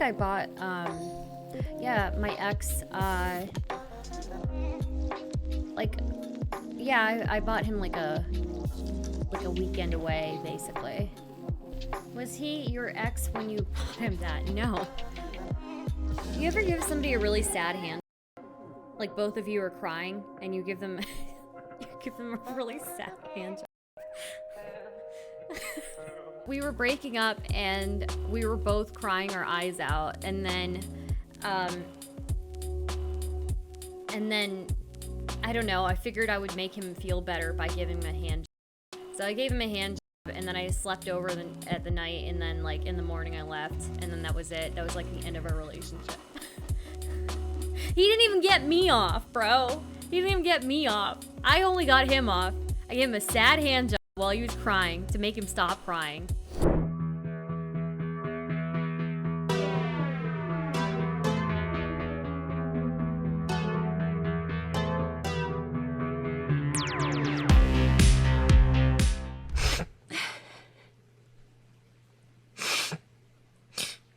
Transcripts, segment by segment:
think I bought, yeah, my ex, like, yeah, I bought him like a weekend away, basically. Was he your ex when you bought him that? No. You ever give somebody a really sad hand? Like both of you are crying and you give them you give them a really sad hand job. We were breaking up and we were both crying our eyes out, and then I don't know, I figured I would make him feel better by giving him a hand job. So I gave him a hand job, and then I slept over at the night, and then like in the morning I left, and then that was it. That was like the end of our relationship. He didn't even get me off, bro. He didn't even get me off. I only got him off. I gave him a sad hand job while he was crying to make him stop crying.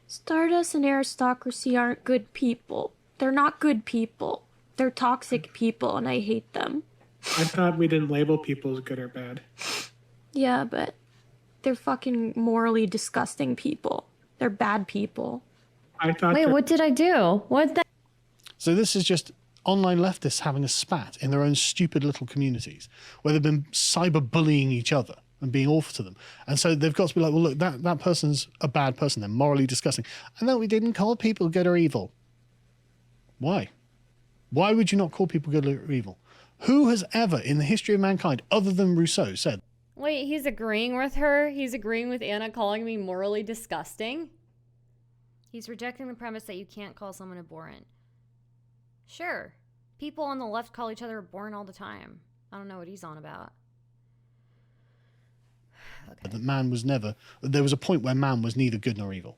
Stardust and aristocracy aren't good people. They're not good people. They're toxic people, and I hate them. I thought we didn't label people as good or bad. Yeah, but they're fucking morally disgusting people. They're bad people. I thought. Wait, what did I do? What the? So this is just online leftists having a spat in their own stupid little communities where they've been cyberbullying each other and being awful to them. And so they've got to be like, well, look, that person's a bad person. They're morally disgusting. And that we didn't call people good or evil. Why? Why would you not call people good or evil? Who has ever in the history of mankind, other than Rousseau, said... Wait, he's agreeing with her? He's agreeing with Anna calling me morally disgusting? He's rejecting the premise that you can't call someone abhorrent. Sure. People on the left call each other abhorrent all the time. I don't know what he's on about. Okay. That man was never... There was a point where man was neither good nor evil.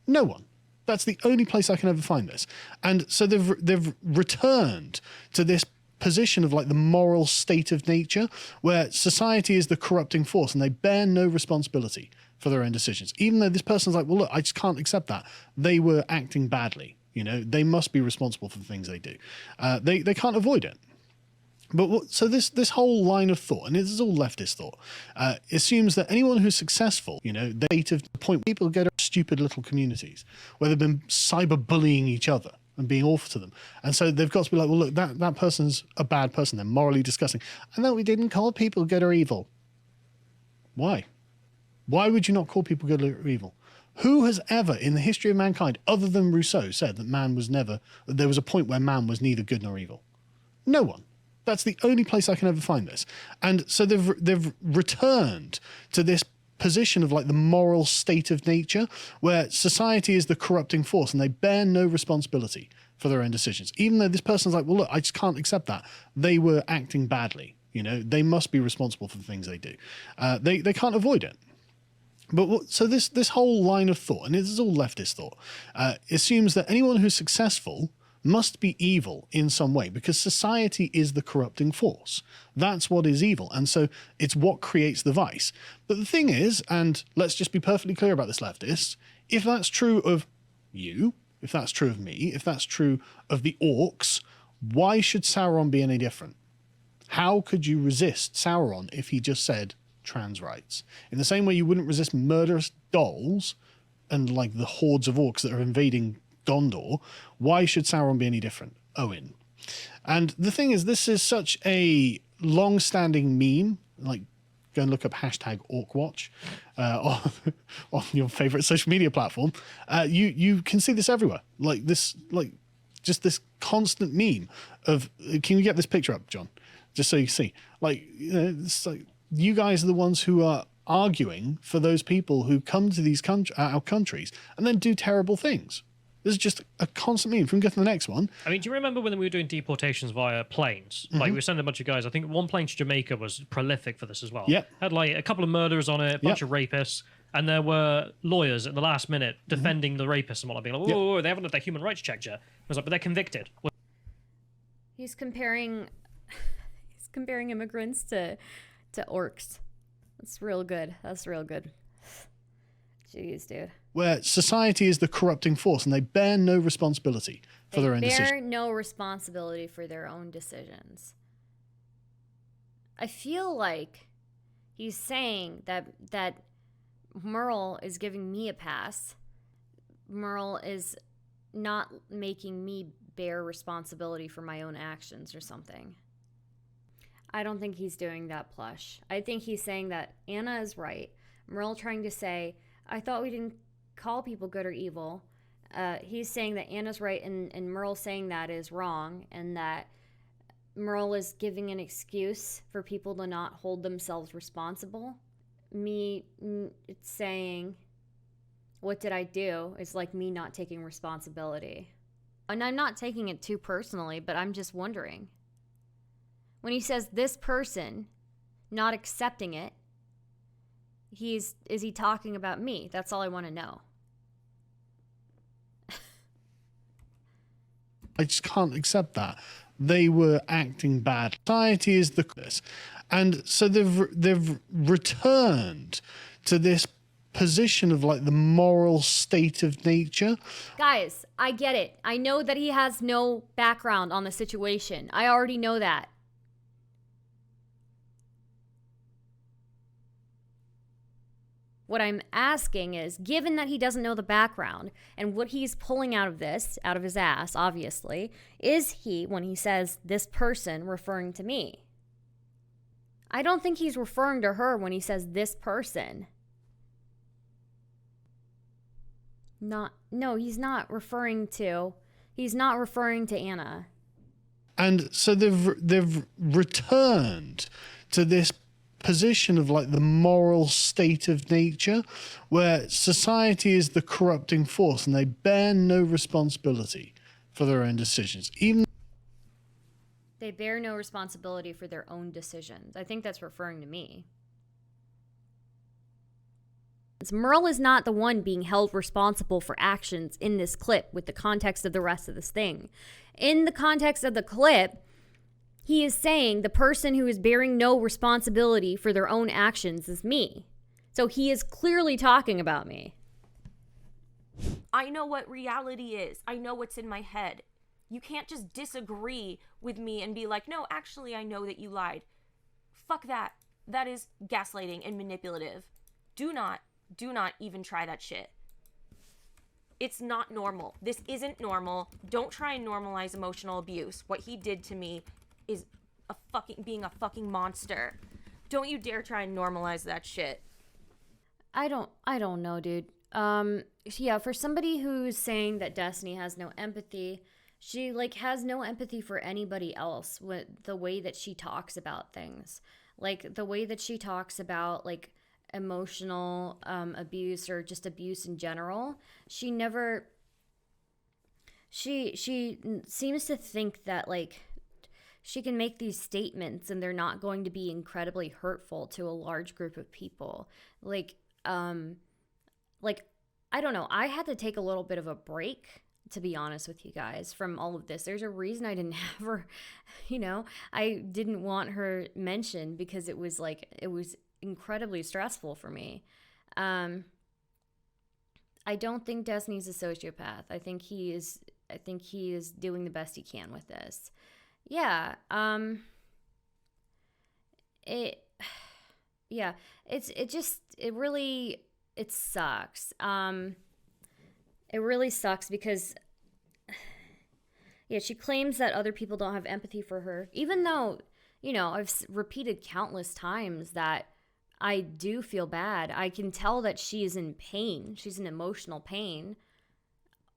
No one. That's the only place I can ever find this. And so they've returned to this position of like the moral state of nature where society is the corrupting force and they bear no responsibility for their own decisions. Even though this person's like, well, look, I just can't accept that. They were acting badly. You know, they must be responsible for the things they do. They can't avoid it. But so this whole line of thought, and this is all leftist thought, assumes that anyone who's successful, you know, the state of the point people get are stupid little communities where they've been cyberbullying each other and being awful to them. And so they've got to be like, well, look, that person's a bad person. They're morally disgusting. And that we didn't call people good or evil. Why? Why would you not call people good or evil? Who has ever in the history of mankind, other than Rousseau, said that man was never... There was a point where man was neither good nor evil? No one. That's the only place I can ever find this. And so they've returned to this position of like the moral state of nature where society is the corrupting force and they bear no responsibility for their own decisions. Even though this person's like, well, look, I just can't accept that. They were acting badly. You know, they must be responsible for the things they do. They can't avoid it. But so this whole line of thought, and this is all leftist thought, assumes that anyone who's successful must be evil in some way because society is the corrupting force. That's what is evil. And so it's what creates the vice. But the thing is, and let's just be perfectly clear about this, leftists, if that's true of you, if that's true of me, if that's true of the orcs, why should Sauron be any different? How could you resist Sauron if he just said trans rights? In the same way you wouldn't resist murderous dolls and like the hordes of orcs that are invading Gondor, why should Sauron be any different? Owen. And the thing is, this is such a long-standing meme, like go and look up hashtag Orkwatch on your favorite social media platform. You can see this everywhere. Like this, like just this constant meme of, can you get this picture up, John? Just so you see, like, you know, it's like you guys are the ones who are arguing for those people who come to these our countries and then do terrible things. This is just a constant meme. If we can go to the next one. I mean, do you remember when we were doing deportations via planes? Like, we were sending a bunch of guys. I think one plane to Jamaica was prolific for this as well. Yep. Had like a couple of murderers on it, a bunch of rapists, and there were lawyers at the last minute defending the rapists and whatnot, being like, "Oh, they haven't had their human rights checked yet." I was like, but they're convicted. He's comparing immigrants to orcs. That's real good. That's real good. Jeez, dude. where society is the corrupting force and they bear no responsibility for their own decisions. They bear no responsibility for their own decisions. I feel like he's saying that Merle is giving me a pass. Merle is not making me bear responsibility for my own actions or something. I don't think he's doing that, Plush. I think he's saying that Anna is right. Merle trying to say, I thought we didn't call people good or evil. He's saying that Anna's right and Merle saying that is wrong, and that Merle is giving an excuse for people to not hold themselves responsible. Me saying, what did I do? Is like me not taking responsibility. And I'm not taking it too personally, but I'm just wondering. When he says this person not accepting it, is he talking about me? That's all I want to know. I just can't accept that. They were acting bad. Society is the this, and so they've returned to this position of like the moral state of nature. Guys, I get it. I know that he has no background on the situation. I already know that. What I'm asking is, given that he doesn't know the background and what he's pulling out of this, out of his ass, obviously, is he, when he says this person, referring to me? I don't think he's referring to her when he says this person. No, he's not referring to Anna. And so they've returned to this position of like the moral state of nature, where society is the corrupting force and they bear no responsibility for their own decisions. They bear no responsibility for their own decisions. I think that's referring to me. Merle is not the one being held responsible for actions in this clip with the context of the rest of this thing. In the context of the clip, he is saying the person who is bearing no responsibility for their own actions is me. So he is clearly talking about me. I know what reality is. I know what's in my head. You can't just disagree with me and be like, no, actually, I know that you lied. Fuck that. That is gaslighting and manipulative. Do not even try that shit. It's not normal. This isn't normal. Don't try and normalize emotional abuse. What he did to me is being a fucking monster. Don't you dare try and normalize that shit. I don't know, dude. Yeah, for somebody who's saying that Destiny has no empathy, she like has no empathy for anybody else with the way that she talks about things. Like the way that she talks about like emotional abuse or just abuse in general. She seems to think that like she can make these statements and they're not going to be incredibly hurtful to a large group of people. Like I don't know. I had to take a little bit of a break, to be honest with you guys, from all of this. There's a reason I didn't have her, I didn't want her mentioned because it was incredibly stressful for me. I don't think Destiny's a sociopath. I think he is doing the best he can with this. Yeah. It sucks. It really sucks because, yeah, she claims that other people don't have empathy for her, even though, I've repeated countless times that I do feel bad. I can tell that she is in pain. She's in emotional pain.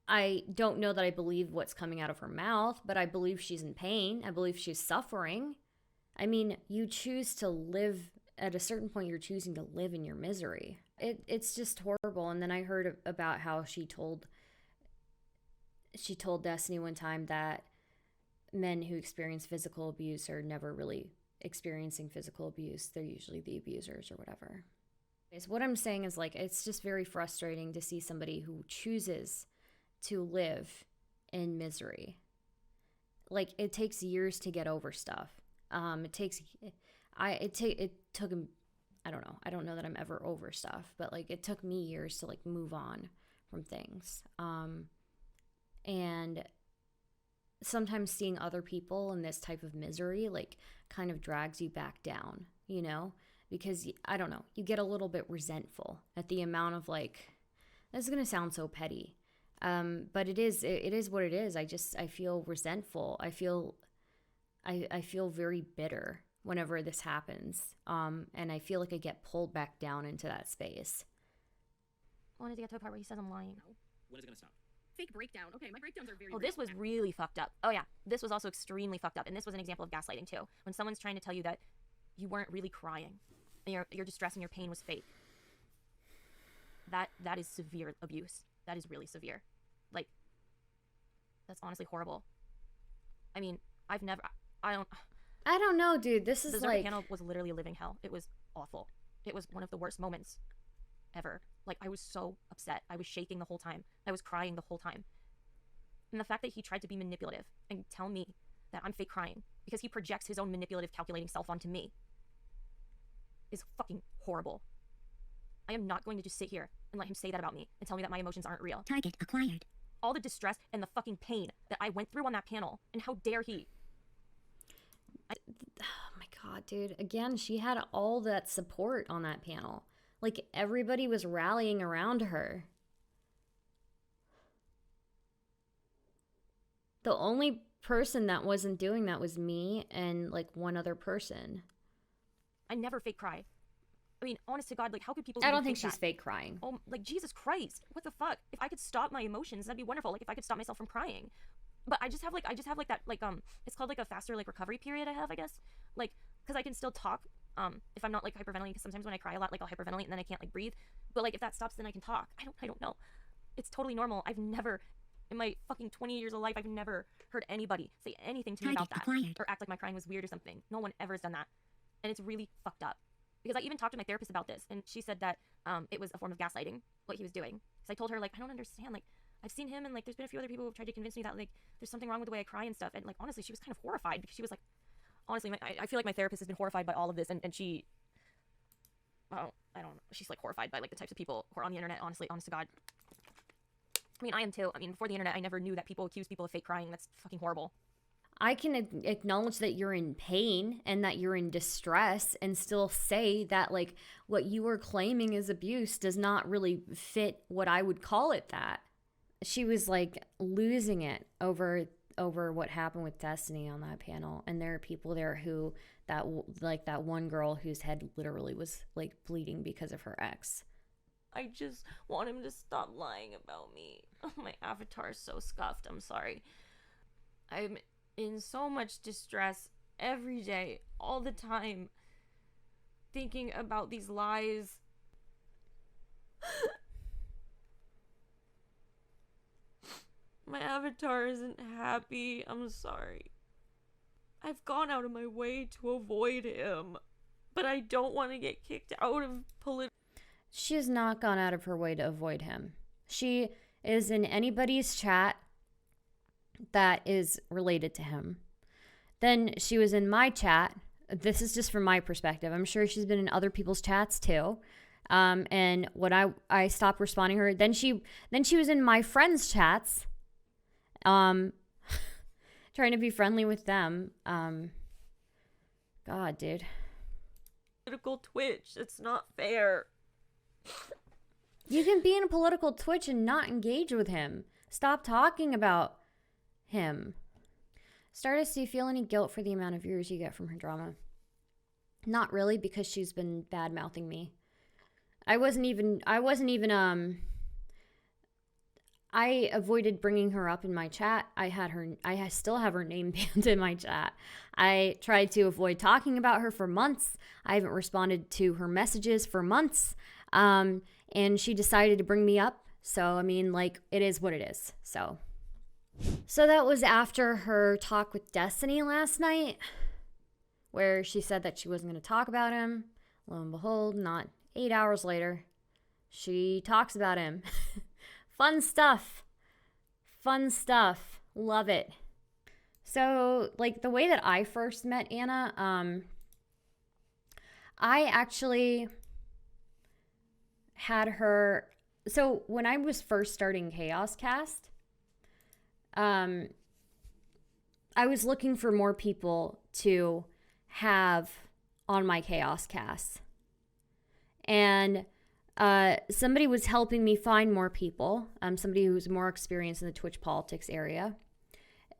I don't know that I believe what's coming out of her mouth, but I believe she's in pain. I believe she's suffering. I mean, you choose to live, at a certain point, you're choosing to live in your misery. It's just horrible. And then I heard about how she told Destiny one time that men who experience physical abuse are never really experiencing physical abuse. They're usually the abusers or whatever. So what I'm saying is, like, it's just very frustrating to see somebody who chooses to live in misery. Like, it takes years to get over stuff. It took I don't know. I don't know that I'm ever over stuff, but like it took me years to like move on from things. And sometimes seeing other people in this type of misery like kind of drags you back down, you know? Because I don't know, you get a little bit resentful at the amount of like, this is going to sound so petty. But it is what it is. I feel resentful. I feel very bitter whenever this happens. And I feel like I get pulled back down into that space. I wanted to get to a part where he says I'm lying. When is it gonna stop? Fake breakdown. Okay, my breakdowns are very Oh, real. this was really fucked up. Oh yeah, this was also extremely fucked up. And this was an example of gaslighting too. When someone's trying to tell you that you weren't really crying and your distress and your pain was fake. That is severe abuse. That is really severe. Like, that's honestly horrible. I mean, I don't know, dude. This is the like... panel was literally a living hell. It was awful. It was one of the worst moments ever. Like, I was so upset. I was shaking the whole time. I was crying the whole time. And the fact that he tried to be manipulative and tell me that I'm fake crying because he projects his own manipulative, calculating self onto me is fucking horrible. I am not going to just sit here and let him say that about me and tell me that my emotions aren't real. Target acquired. All the distress and the fucking pain that I went through on that panel, and how dare he? Oh my god, dude. Again, she had all that support on that panel. Like, everybody was rallying around her. The only person that wasn't doing that was me and, like, one other person. I never fake cry. I mean, honest to God, like, how could people I even don't think she's that? fake crying. Oh, like, Jesus Christ. What the fuck? If I could stop my emotions, that'd be wonderful. Like, if I could stop myself from crying. But I just have that, like, it's called, like, a faster, like, recovery period I have, I guess. Like, because I can still talk, if I'm not, like, hyperventilating, because sometimes when I cry a lot, like, I'll hyperventilate and then I can't, like, breathe. But, like, if that stops, then I can talk. I don't know. It's totally normal. I've never, in my fucking 20 years of life, I've never heard anybody say anything to me about that. Acquired. Or act like my crying was weird or something. No one ever has done that. And it's really fucked up. Because I even talked to my therapist about this, and she said that it was a form of gaslighting, what he was doing. Because I told her, like, I don't understand. Like, I've seen him, and, like, there's been a few other people who have tried to convince me that, like, there's something wrong with the way I cry and stuff. And, like, honestly, she was kind of horrified because she was like, honestly, I feel like my therapist has been horrified by all of this, and she, I don't know. She's, like, horrified by, like, the types of people who are on the internet, honestly, honest to God. I mean, I am too. I mean, before the internet, I never knew that people accuse people of fake crying. That's fucking horrible. I can acknowledge that you're in pain and that you're in distress and still say that, like, what you are claiming as abuse does not really fit what I would call it that. She was, like, losing it over what happened with Destiny on that panel. And there are people there who, that one girl whose head literally was, like, bleeding because of her ex. I just want him to stop lying about me. Oh, my avatar is so scuffed. I'm sorry. I'm in so much distress every day, all the time, thinking about these lies. My avatar isn't happy. I'm sorry. I've gone out of my way to avoid him, but I don't want to get kicked out of political. She has not gone out of her way to avoid him. She is in anybody's chat that is related to him. Then she was in my chat. This is just from my perspective. I'm sure she's been in other people's chats too. And when I stopped responding to her, then she was in my friends' chats, trying to be friendly with them. God, dude. Political Twitch. It's not fair. You can be in a political Twitch and not engage with him. Stop talking about him. Stardust, do you feel any guilt for the amount of viewers you get from her drama? Not really, because she's been bad-mouthing me. I avoided bringing her up in my chat. I still have her name banned in my chat. I tried to avoid talking about her for months. I haven't responded to her messages for months. And she decided to bring me up. So, I mean, like, it is what it is. So that was after her talk with Destiny last night, where she said that she wasn't going to talk about him. Lo and behold, not 8 hours later, she talks about him. Fun stuff. Fun stuff. Love it. So, like, the way that I first met Anna, I actually had her. So when I was first starting Chaos Cast, I was looking for more people to have on my Chaos Cast. And somebody was helping me find more people, somebody who's more experienced in the Twitch politics area.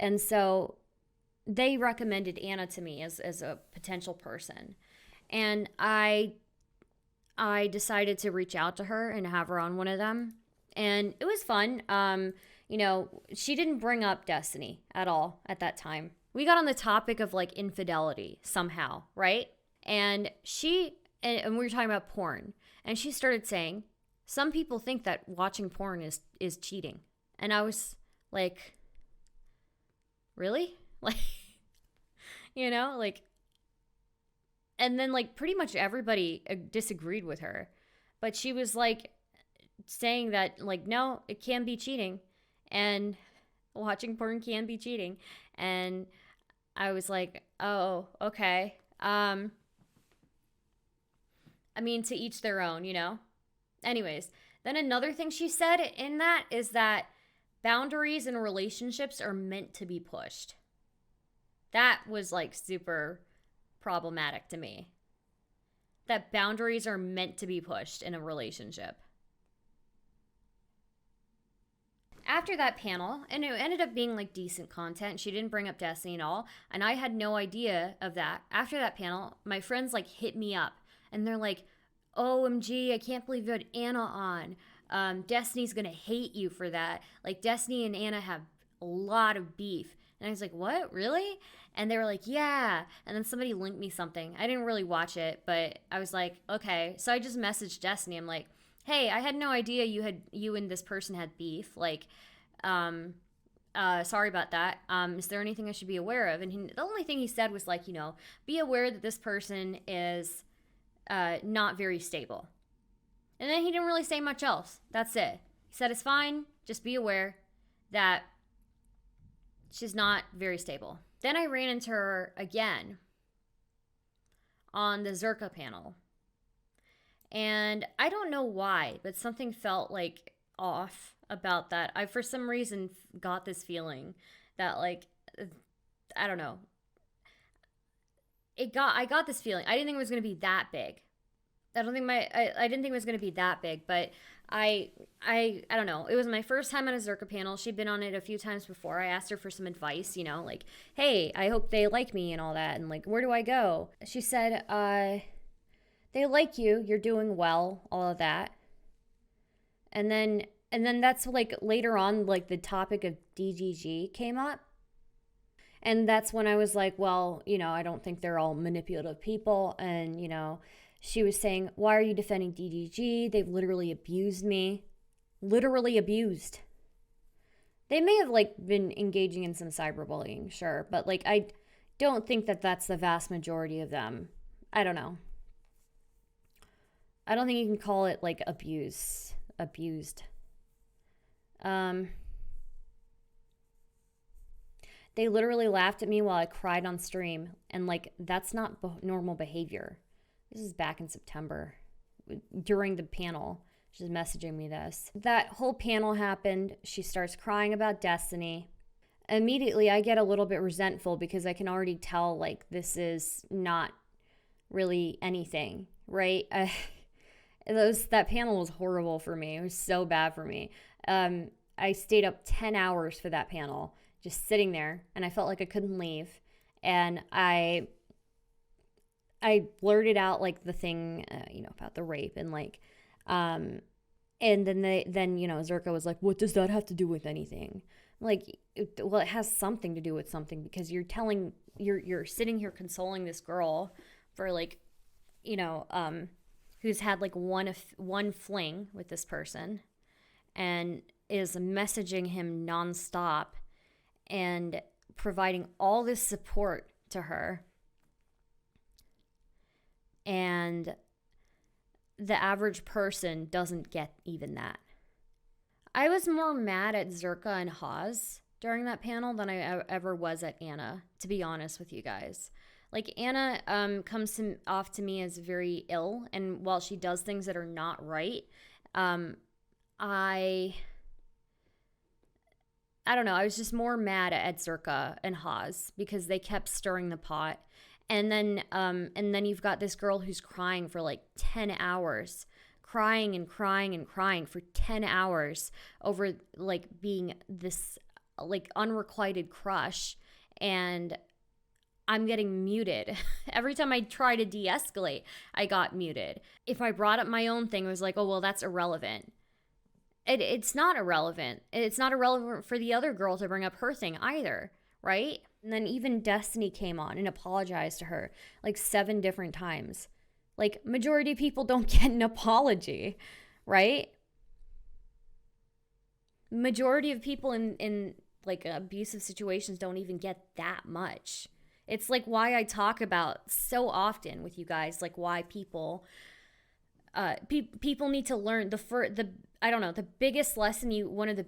And so they recommended Anna to me as a potential person. And I decided to reach out to her and have her on one of them. And it was fun. You know, she didn't bring up Destiny at all at that time. We got on the topic of like infidelity somehow, right? And and we were talking about porn. And she started saying, some people think that watching porn is cheating. And I was like, really? Like, you know, like, and then like pretty much everybody disagreed with her. But she was like saying that like, no, it can be cheating. And watching porn can be cheating. And I was like, oh, okay. I mean, to each their own, you know? Anyways, then another thing she said in that is that boundaries in relationships are meant to be pushed. That was like super problematic to me. That boundaries are meant to be pushed in a relationship. After that panel, and it ended up being like decent content, she didn't bring up Destiny at all, and I had no idea of that. After that panel, my friends like hit me up, and they're like, OMG, I can't believe you had Anna on. Destiny's gonna hate you for that. Like, Destiny and Anna have a lot of beef. And I was like, what, really? And they were like, yeah. And then somebody linked me something. I didn't really watch it, but I was like, okay. So I just messaged Destiny. I'm like, hey, I had no idea you and this person had beef. Like, sorry about that. Is there anything I should be aware of? And the only thing he said was like, you know, be aware that this person is not very stable. And then he didn't really say much else. That's it. He said it's fine. Just be aware that she's not very stable. Then I ran into her again on the Zerka panel. And I don't know why, but something felt like off about that. I, for some reason, got this feeling that, like, I don't know. I got this feeling. I didn't think it was going to be that big. I didn't think it was going to be that big, but I don't know. It was my first time on a Zerka panel. She'd been on it a few times before. I asked her for some advice, you know, like, hey, I hope they like me and all that. And like, where do I go? She said, they like you. You're doing well, all of that. And then that's like later on, like the topic of DGG came up. And that's when I was like, well, you know, I don't think they're all manipulative people. And, you know, she was saying, why are you defending DGG? They've literally abused me. Literally abused. They may have, like, been engaging in some cyberbullying, sure. But, like, I don't think that that's the vast majority of them. I don't know. I don't think you can call it, like, abused. They literally laughed at me while I cried on stream. And, like, that's not normal behavior. This is back in September. During the panel, she's messaging me this. That whole panel happened. She starts crying about Destiny. Immediately, I get a little bit resentful because I can already tell, like, this is not really anything, right? That panel was horrible for me. It was so bad for me. I stayed up 10 hours for that panel, just sitting there, and I felt like I couldn't leave. And I blurted out, like, the thing, you know, about the rape, and, like, and then you know, Zerka was like, what does that have to do with anything? I'm like, well, it has something to do with something, because you're sitting here consoling this girl for, like, you know, who's had, like, one fling with this person, and is messaging him nonstop, and providing all this support to her. And the average person doesn't get even that. I was more mad at Zerka and Haas during that panel than I ever was at Anna, to be honest with you guys. Like Anna comes off to me as very ill, and while she does things that are not right, I don't know. I was just more mad at Zerka and Haas because they kept stirring the pot. And then you've got this girl who's crying for like 10 hours, crying and crying and crying for 10 hours over like being this like unrequited crush, and I'm getting muted. Every time I try to de-escalate, I got muted. If I brought up my own thing, it was like, oh, well, that's irrelevant. It's not irrelevant. It's not irrelevant for the other girl to bring up her thing either, right? And then even Destiny came on and apologized to her like 7 different times. Like, majority of people don't get an apology, right? Majority of people in like abusive situations don't even get that much. It's like why I talk about so often with you guys, like why people people need to learn the biggest lesson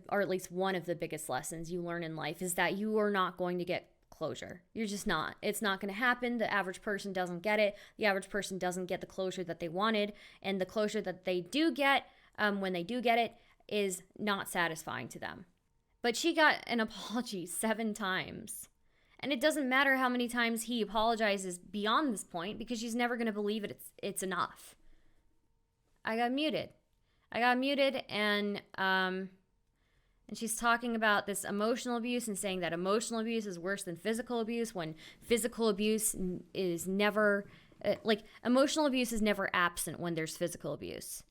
or at least one of the biggest lessons you learn in life is that you are not going to get closure. You're just not. It's not going to happen. The average person doesn't get it. The average person doesn't get the closure that they wanted, and the closure that they do get, when they do get it, is not satisfying to them. But she got an apology 7 times. And it doesn't matter how many times he apologizes beyond this point, because she's never going to believe it's enough. I got muted, and she's talking about this emotional abuse and saying that emotional abuse is worse than physical abuse, when physical abuse is never, emotional abuse is never absent when there's physical abuse.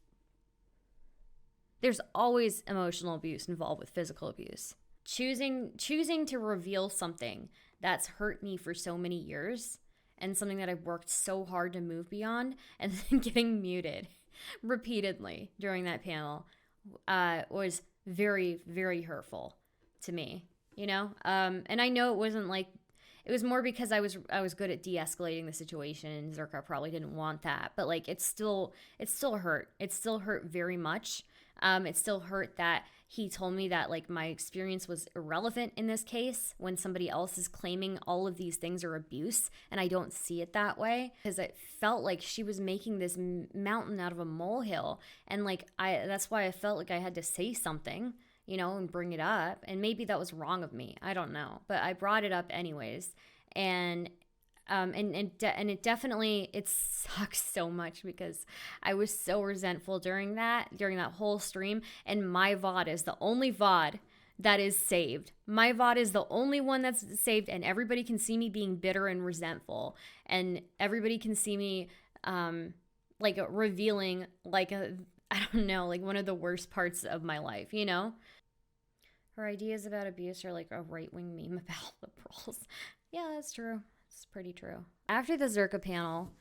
There's always emotional abuse involved with physical abuse. Choosing to reveal something that's hurt me for so many years, and something that I've worked so hard to move beyond, and then getting muted repeatedly during that panel was very, very hurtful to me, you know? And I know it wasn't like, it was more because I was good at de-escalating the situation, and Zerka probably didn't want that, but like it still hurt. It still hurt very much. It still hurt that he told me that like my experience was irrelevant in this case, when somebody else is claiming all of these things are abuse, and I don't see it that way, because it felt like she was making this mountain out of a molehill, and like that's why I felt like I had to say something, you know, and bring it up. And maybe that was wrong of me, I don't know, but I brought it up anyways. And it definitely, it sucks so much because I was so resentful during that whole stream, and my VOD is the only VOD that is saved. My VOD is the only one that's saved, and everybody can see me being bitter and resentful, and everybody can see me like revealing like I don't know, like one of the worst parts of my life, you know? Her ideas about abuse are like a right-wing meme about liberals. Yeah, that's true. It's pretty true. After the Zerka panel,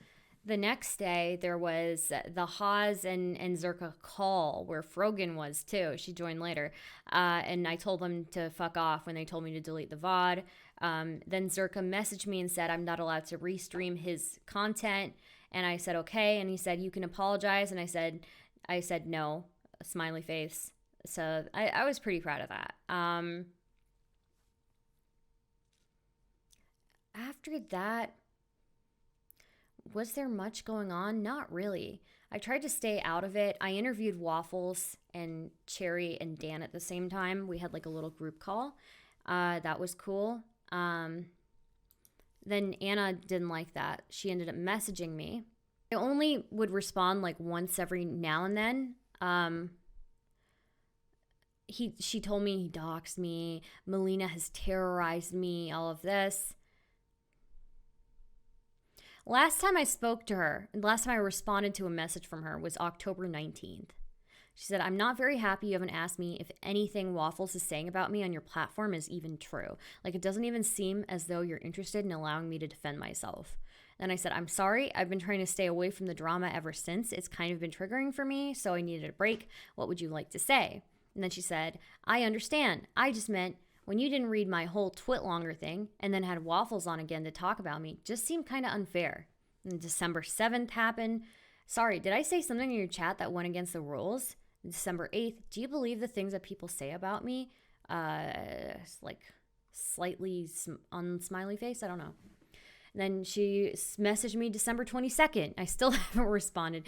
the next day there was the Haas and Zerka call where Frogan was too. She joined later. And I told them to fuck off when they told me to delete the VOD. Then Zerka messaged me and said I'm not allowed to restream his content. And I said, okay. And he said, you can apologize. And I said no, a smiley face. So I was pretty proud of that. After that, was there much going on? Not really. I tried to stay out of it. I interviewed Waffles and Cherry and Dan at the same time. We had like a little group call. That was cool. Then Anna didn't like that. She ended up messaging me. I only would respond like once every now and then. She told me he doxed me. Melina has terrorized me, all of this. Last time I spoke to her, and last time I responded to a message from her was October 19th. She said, I'm not very happy you haven't asked me if anything Waffles is saying about me on your platform is even true. Like, it doesn't even seem as though you're interested in allowing me to defend myself. Then I said, I'm sorry. I've been trying to stay away from the drama ever since. It's kind of been triggering for me, so I needed a break. What would you like to say? And then she said, I understand. I just meant when you didn't read my whole Twitlonger thing and then had Waffles on again to talk about me, just seemed kind of unfair. And December 7th happened. Sorry, did I say something in your chat that went against the rules? December 8th, do you believe the things that people say about me? Like slightly unsmiley face? I don't know. Then she messaged me December 22nd. I still haven't responded.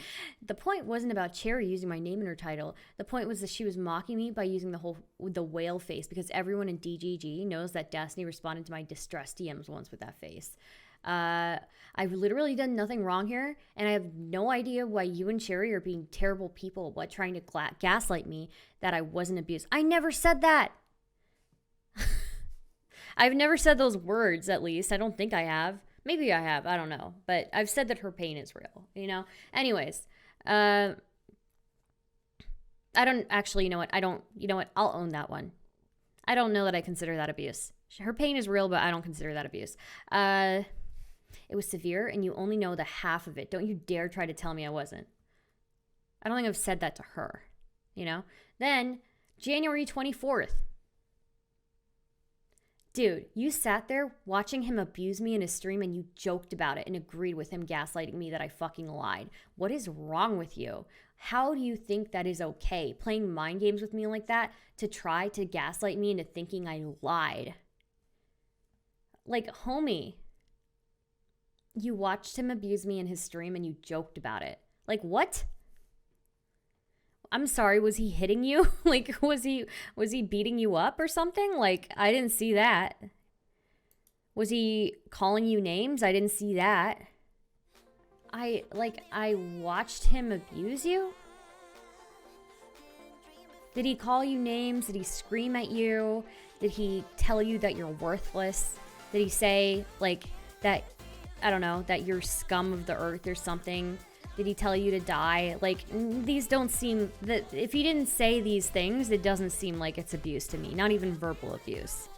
The point wasn't about Cherry using my name in her title. The point was that she was mocking me by using the whale face, because everyone in DGG knows that Destiny responded to my distress DMs once with that face. I've literally done nothing wrong here, and I have no idea why you and Cherry are being terrible people by trying to gaslight me that I wasn't abused. I never said that. I've never said those words, at least. I don't think I have. Maybe I have. I don't know. But I've said that her pain is real, you know? Anyways, I don't actually, you know what? I'll own that one. I don't know that I consider that abuse. Her pain is real, but I don't consider that abuse. It was severe, and you only know the half of it. Don't you dare try to tell me I wasn't. I don't think I've said that to her, you know? Then, January 24th. Dude, you sat there watching him abuse me in his stream, and you joked about it and agreed with him gaslighting me that I fucking lied. What is wrong with you? How do you think that is okay? Playing mind games with me like that to try to gaslight me into thinking I lied. Like, homie, you watched him abuse me in his stream and you joked about it. Like, what? I'm sorry, was he hitting you? Like, was he beating you up or something? Like, I didn't see that. Was he calling you names? I didn't see that. I watched him abuse you? Did he call you names? Did he scream at you? Did he tell you that you're worthless? Did he say, like, that, I don't know, that you're scum of the earth or something? Did he tell you to die? Like, these don't seem, that if he didn't say these things, it doesn't seem like it's abuse to me. Not even verbal abuse.